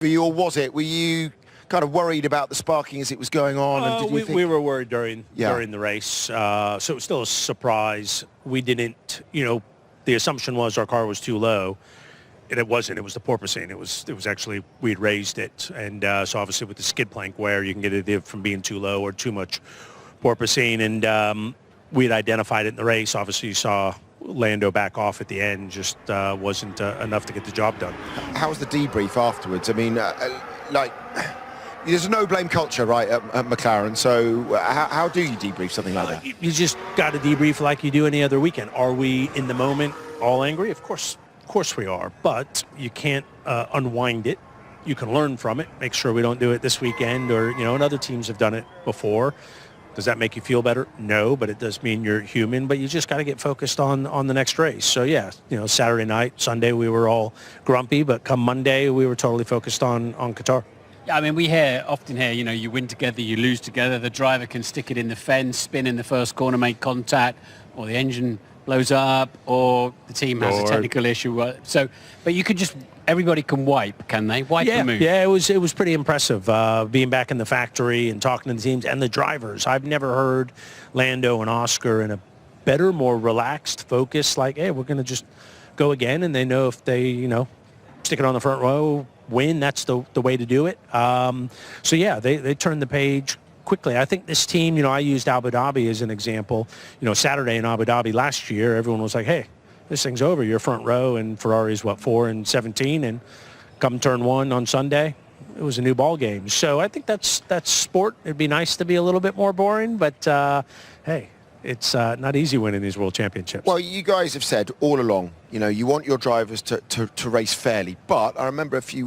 for you, or was it? Were you kind of worried about the sparking as it was going on? And did you think... we were worried during the race, so it was still a surprise. We didn't, the assumption was our car was too low, and it wasn't. It was the porpoising. It was actually, we'd raised it, and so obviously with the skid plank wear, you can get it from being too low or too much porpoising, and we had identified it in the race. Obviously, you saw Lando back off at the end, just wasn't enough to get the job done. How was the debrief afterwards? I mean, there's a no-blame culture, right, at McLaren, so how do you debrief something like that? You just got to debrief like you do any other weekend. Are we, in the moment, all angry? Of course we are, but you can't unwind it. You can learn from it, make sure we don't do it this weekend, or, and other teams have done it before. Does that make you feel better? No, but it does mean you're human, but you just got to get focused on the next race. So, yeah, Saturday night, Sunday, we were all grumpy, but come Monday, we were totally focused on Qatar. Yeah, I mean, we often hear, you win together, you lose together. The driver can stick it in the fence, spin in the first corner, make contact, or the engine blows up, or the team has a technical issue. But you could just, everybody can wipe, can they? Wipe and move. Yeah, it was pretty impressive being back in the factory and talking to the teams and the drivers. I've never heard Lando and Oscar in a better, more relaxed focus, like, hey, we're going to just go again, and they know if they, stick it on the front row, win, that's the way to do it. So, yeah, they turned the page quickly. I think this team, I used Abu Dhabi as an example. Saturday in Abu Dhabi last year, everyone was like, hey, this thing's over. You're front row, and Ferrari's, 4 and 17, and come turn one on Sunday, it was a new ball game. So I think that's sport. It'd be nice to be a little bit more boring, but hey, it's not easy winning these world championships. Well, you guys have said all along, you want your drivers to race fairly. But I remember a few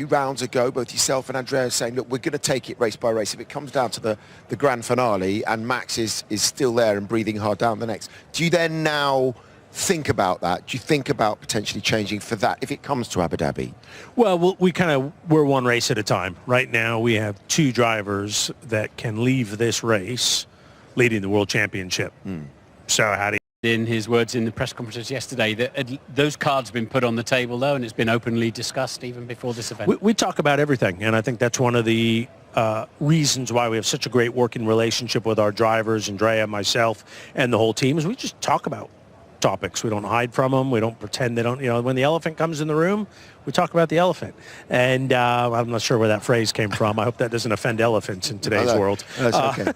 rounds ago, both yourself and Andrea saying, look, we're going to take it race by race. If it comes down to the grand finale and Max is still there and breathing hard down the next, do you then now think about that? Do you think about potentially changing for that if it comes to Abu Dhabi? Well, we're one race at a time. Right now, we have 2 drivers that can leave this race leading the world championship. So how do you... In his words in the press conference yesterday, that those cards have been put on the table, though, and it's been openly discussed even before this event. We talk about everything, and I think that's one of the reasons why we have such a great working relationship with our drivers, Andrea, myself, and the whole team, is we just talk about topics. We don't hide from them. We don't pretend they don't, when the elephant comes in the room, we talk about the elephant. And I'm not sure where that phrase came from. I hope that doesn't offend elephants in today's world. That's okay.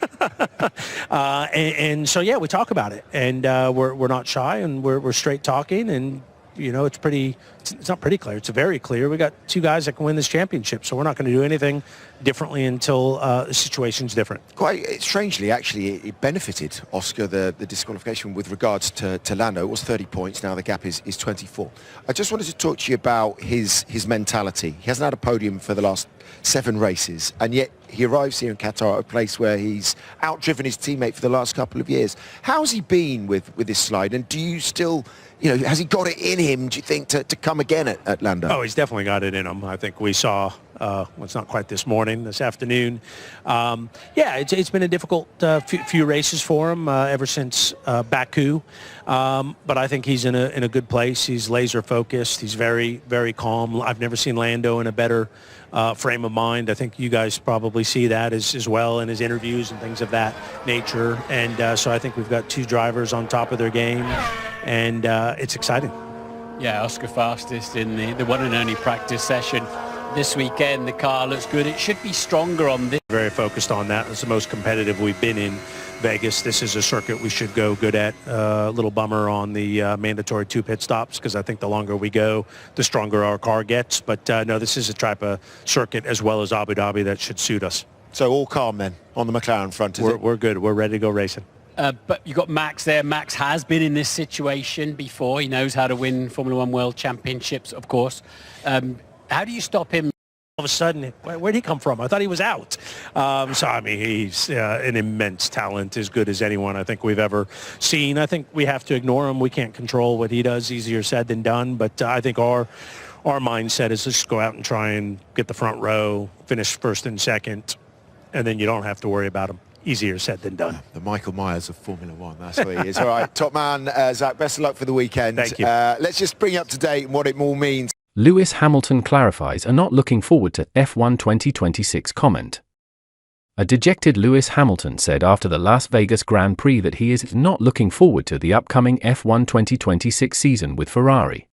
And so, yeah, we talk about it. And we're not shy, and we're straight talking, and it's not pretty clear. It's very clear. We got 2 guys that can win this championship, so we're not going to do anything differently until the situation's different. Quite strangely, actually, it benefited Oscar, the disqualification, with regards to Lando. It was 30 points. Now the gap is 24. I just wanted to talk to you about his mentality. He hasn't had a podium for the last 7 races, and yet he arrives here in Qatar at a place where he's outdriven his teammate for the last couple of years. How's he been with this slide, and do you still... has he got it in him, do you think, to come again at Lando? Oh, he's definitely got it in him. I think we saw, it's not quite this morning, this afternoon. It's been a difficult few races for him ever since Baku. But I think he's in a good place. He's laser focused. He's very, very calm. I've never seen Lando in a better frame of mind. I think you guys probably see that as well in his interviews and things of that nature. And so I think we've got 2 drivers on top of their game, and it's exciting. Yeah, Oscar fastest in the one and only practice session this weekend. The car looks good. It should be stronger on this. Very focused on that. It's the most competitive we've been in Vegas. This is a circuit we should go good at. A little bummer on the mandatory 2 pit stops, because I think the longer we go, the stronger our car gets. But no, this is a type of circuit, as well as Abu Dhabi, that should suit us. So all calm then on the McLaren front, is it? We're good. We're ready to go racing. But you got Max there. Max has been in this situation before. He knows how to win Formula One World Championships, of course. How do you stop him? All of a sudden, where'd he come from? I thought he was out. So, I mean, he's an immense talent, as good as anyone I think we've ever seen. I think we have to ignore him. We can't control what he does. Easier said than done. But I think our mindset is just go out and try and get the front row, finish first and second, and then you don't have to worry about him. Easier said than done. The Michael Myers of Formula One, that's what he is. All right, top man, Zach, best of luck for the weekend. Thank you. Let's just bring you up to date on what it all means. Lewis Hamilton clarifies a not looking forward to F1 2026 comment. A dejected Lewis Hamilton said after the Las Vegas Grand Prix that he is not looking forward to the upcoming F1 2026 season with Ferrari.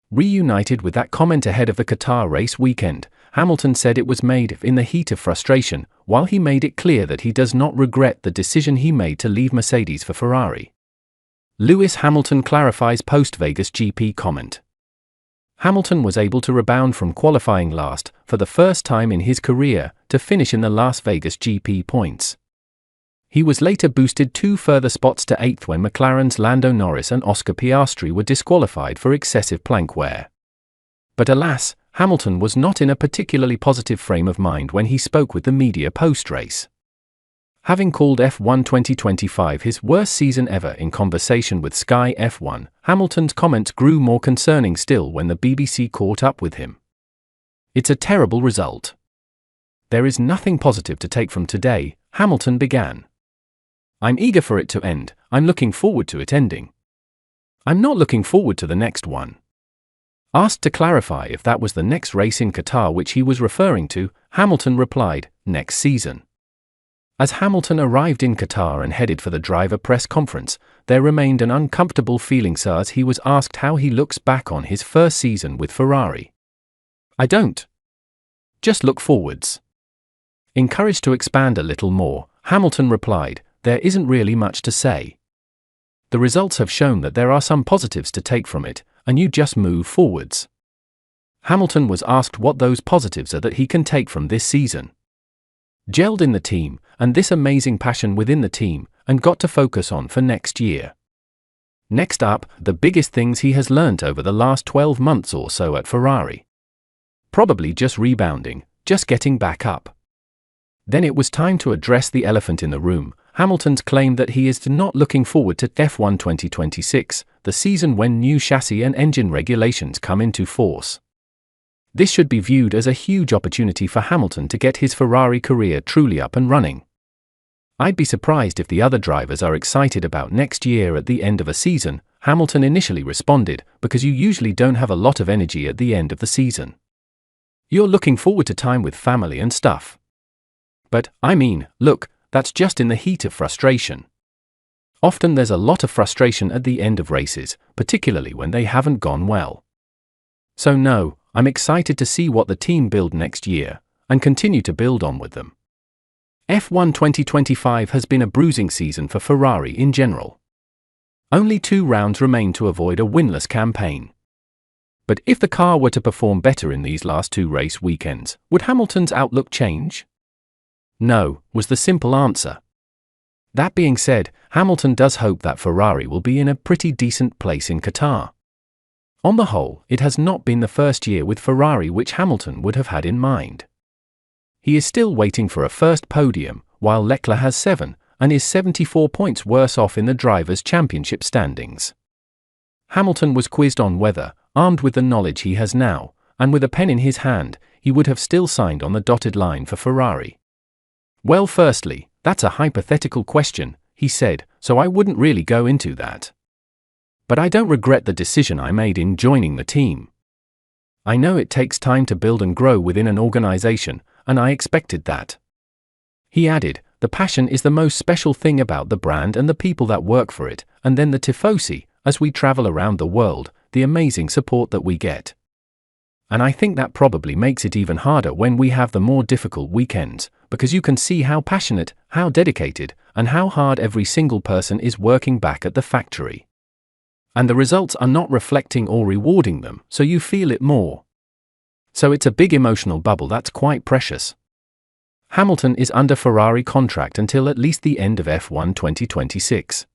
Reunited with that comment ahead of the Qatar race weekend, Hamilton said it was made in the heat of frustration, while he made it clear that he does not regret the decision he made to leave Mercedes for Ferrari. Lewis Hamilton clarifies post-Vegas GP comment. Hamilton was able to rebound from qualifying last, for the first time in his career, to finish in the Las Vegas GP points. He was later boosted 2 further spots to 8th when McLaren's Lando Norris and Oscar Piastri were disqualified for excessive plank wear. But alas, Hamilton was not in a particularly positive frame of mind when he spoke with the media post-race. Having called F1 2025 his worst season ever in conversation with Sky F1, Hamilton's comments grew more concerning still when the BBC caught up with him. "It's a terrible result. There is nothing positive to take from today," Hamilton began. "I'm eager for it to end. I'm looking forward to it ending. I'm not looking forward to the next one." Asked to clarify if that was the next race in Qatar which he was referring to, Hamilton replied, "Next season." As Hamilton arrived in Qatar and headed for the driver press conference, there remained an uncomfortable feeling as he was asked how he looks back on his first season with Ferrari. "I don't. Just look forwards." Encouraged to expand a little more, Hamilton replied, "There isn't really much to say. The results have shown that there are some positives to take from it, and you just move forwards." Hamilton was asked what those positives are that he can take from this season. "Gelled in the team, and this amazing passion within the team, and got to focus on for next year. Next up, the biggest things he has learnt over the last 12 months or so at Ferrari. Probably just rebounding, just getting back up." Then it was time to address the elephant in the room. Hamilton's claim that he is not looking forward to F1 2026, the season when new chassis and engine regulations come into force. This should be viewed as a huge opportunity for Hamilton to get his Ferrari career truly up and running. "I'd be surprised if the other drivers are excited about next year at the end of a season," Hamilton initially responded, "because you usually don't have a lot of energy at the end of the season. You're looking forward to time with family and stuff. But, I mean, look, that's just in the heat of frustration. Often there's a lot of frustration at the end of races, particularly when they haven't gone well. So no, I'm excited to see what the team build next year, and continue to build on with them." F1 2025 has been a bruising season for Ferrari in general. Only 2 rounds remain to avoid a winless campaign. But if the car were to perform better in these last 2 race weekends, would Hamilton's outlook change? No, was the simple answer. That being said, Hamilton does hope that Ferrari will be in a pretty decent place in Qatar. On the whole, it has not been the first year with Ferrari which Hamilton would have had in mind. He is still waiting for a first podium, while Leclerc has 7, and is 74 points worse off in the Drivers' Championship standings. Hamilton was quizzed on whether, armed with the knowledge he has now, and with a pen in his hand, he would have still signed on the dotted line for Ferrari. "Well, firstly, that's a hypothetical question," he said, "so I wouldn't really go into that. But I don't regret the decision I made in joining the team. I know it takes time to build and grow within an organization, and I expected that." He added, "The passion is the most special thing about the brand and the people that work for it, and then the tifosi, as we travel around the world, the amazing support that we get. And I think that probably makes it even harder when we have the more difficult weekends, because you can see how passionate, how dedicated, and how hard every single person is working back at the factory. And the results are not reflecting or rewarding them, so you feel it more. So it's a big emotional bubble that's quite precious." Hamilton is under Ferrari contract until at least the end of F1 2026.